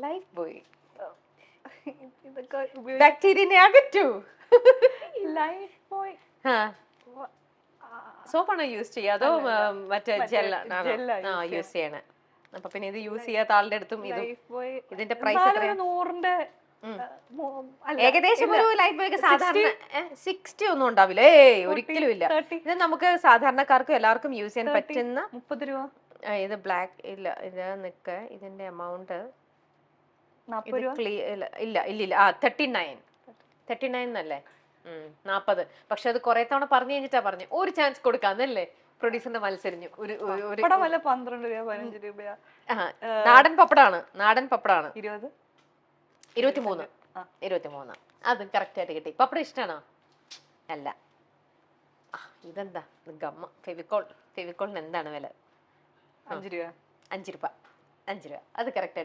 Life boy ഇതൊക്കെ ബാക്ടീരിയനെ അകറ്റൂ. Life boy സോപ്പാണോ use ചെയ്യുക അതോ മറ്റേ ജെല്ലാണോ യൂസ് ചെയ്യണേ? അപ്പൊ പിന്നെ ഇത് യൂസ് ചെയ്യാത്ത ആളുടെ അടുത്തും ഇതും ഇതിന്റെ പ്രൈസ് എത്രയാണ്? 100ന്റെ ഏകദേശം ഒരു ലൈഫ് ബോയ്ക്ക് സാധാരണ 60 ഒന്നും ഉണ്ടാവില്ല. ഒരിക്കലും ഇല്ല. ഇത് നമുക്ക് സാധാരണക്കാർക്കും എല്ലാവർക്കും യൂസ് ചെയ്യാൻ പറ്റുന്ന 30 രൂപ. ഇത് ബ്ലാക്ക് ഇല്ല, ഇത് നിക്ക് ഇതിന്റെ എമൗണ്ട് 40 രൂപ. ഇല്ല ഇല്ല ഇല്ല 39 എന്നല്ലേ? 40. പക്ഷെ അത് കുറെ തവണ പറഞ്ഞു കഴിഞ്ഞിട്ടാ പറഞ്ഞു ഒരു ചാൻസ് കൊടുക്കാന്നല്ലേ പ്രൊഡ്യൂസറിന്റെ മത്സരിഞ്ഞു. പപ്പടം വല്ല 12 രൂപ 15 രൂപയാ. നാടൻ പപ്പടാണ് 20 23. അത് കറക്റ്റ് ആയിട്ട് കിട്ടി. പപ്പടം ഇഷ്ടമാണോ? അല്ല. ഇതെന്താ ഗമ്മ ഫെവിക്കോളിന് എന്താണ് വില? 5 രൂപ. 5 രൂപ. അത് കറക്റ്റ് ആയിട്ട്